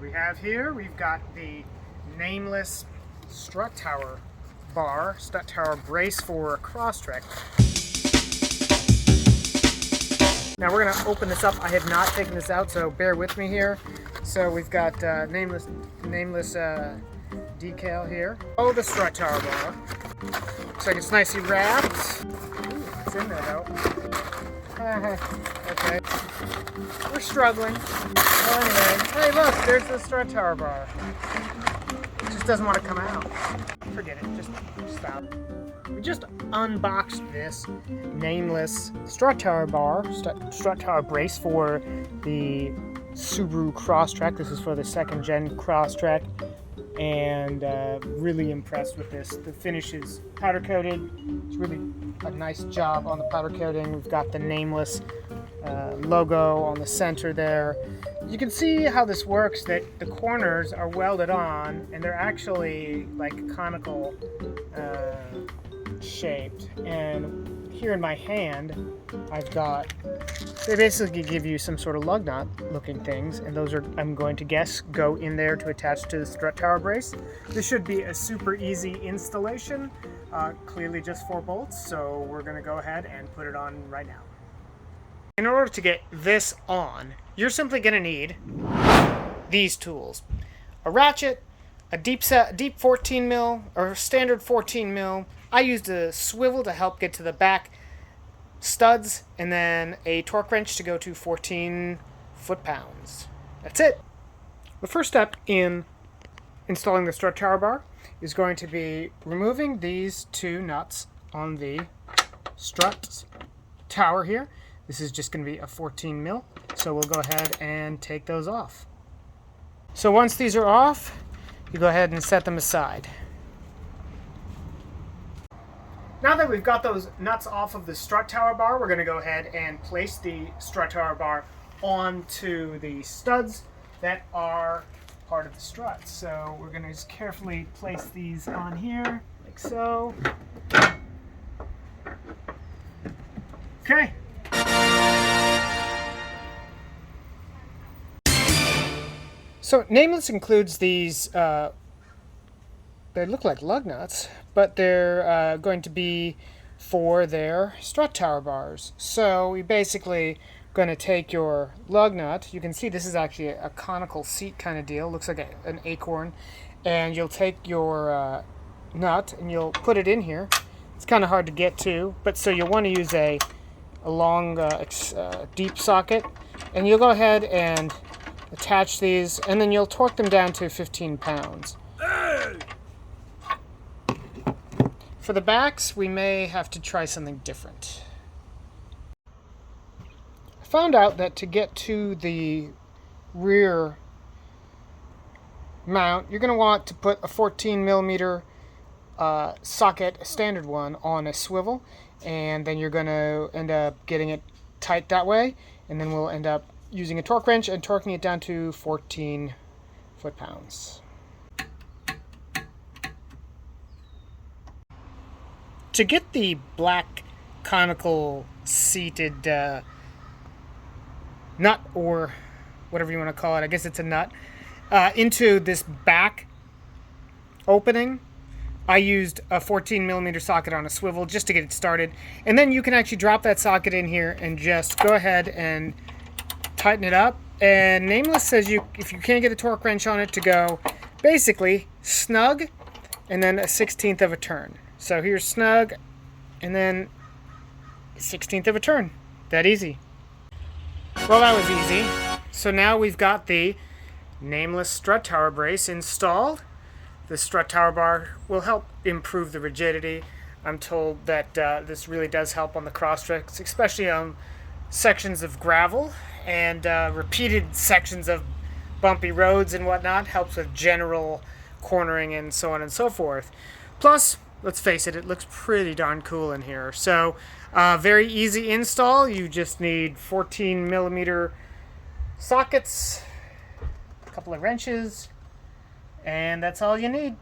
we have here? We've got the Nameless strut tower bar, strut tower brace for Crosstrek. Now we're going to open this up. I have not taken this out, so bear with me here. So we've got Nameless decal here. Oh, the strut tower bar. Looks like it's nicely wrapped. Ooh, it's in there though. Okay. We're struggling. Well, anyway, hey look, there's the strut tower bar. It just doesn't want to come out. Forget it, just stop. We just unboxed this Nameless strut tower bar, strut tower brace for the Subaru Crosstrek. This is for the 2nd gen Crosstrek, and really impressed with this. The finish is powder coated. It's really a nice job on the powder coating. We've got the Nameless logo on the center there. You can see how this works, that the corners are welded on and they're actually like conical shaped. And here in my hand I've got, they basically give you some sort of lug nut looking things, and those are, I'm going to guess, go in there to attach to the strut tower brace. This should be a super easy installation, clearly just 4 bolts, so we're going to go ahead and put it on right now. In order to get this on, you're simply going to need these tools: a ratchet, a deep 14 mil or standard 14 mil. I used a swivel to help get to the back studs, and then a torque wrench to go to 14 foot-pounds. That's it. The first step in installing the strut tower bar is going to be removing these 2 nuts on the strut tower here. This is just going to be a 14 mil, so we'll go ahead and take those off. So once these are off, you go ahead and set them aside. Now that we've got those nuts off of the strut tower bar, we're going to go ahead and place the strut tower bar onto the studs that are part of the strut. So we're going to just carefully place these on here, like so. Okay. So Nameless includes these, they look like lug nuts, but they're going to be for their strut tower bars. So we basically going to take your lug nut. You can see this is actually a conical seat kind of deal. Looks like an acorn. And you'll take your nut and you'll put it in here. It's kind of hard to get to, but so you'll want to use a long deep socket, and you'll go ahead and attach these, and then you'll torque them down to 15 pounds. For the backs, we may have to try something different. I found out that to get to the rear mount, you're going to want to put a 14 millimeter socket, a standard one, on a swivel, and then you're going to end up getting it tight that way, and then we'll end up using a torque wrench and torquing it down to 14 foot-pounds. To get the black conical seated nut, or whatever you want to call it, I guess it's a nut, into this back opening, I used a 14 millimeter socket on a swivel just to get it started. And then you can actually drop that socket in here and just go ahead and tighten it up. And Nameless says if you can't get a torque wrench on it, to go basically snug and then a 1/16 of a turn. So here's snug and then a 1/16 of a turn. That easy. Well, that was easy. So now we've got the Nameless strut tower brace installed. The strut tower bar will help improve the rigidity. I'm told that this really does help on the Crosstreks, especially on sections of gravel and repeated sections of bumpy roads and whatnot. Helps with general cornering and so on and so forth. Plus, let's face it, it looks pretty darn cool in here. So very easy install. You just need 14 millimeter sockets, a couple of wrenches, and that's all you need.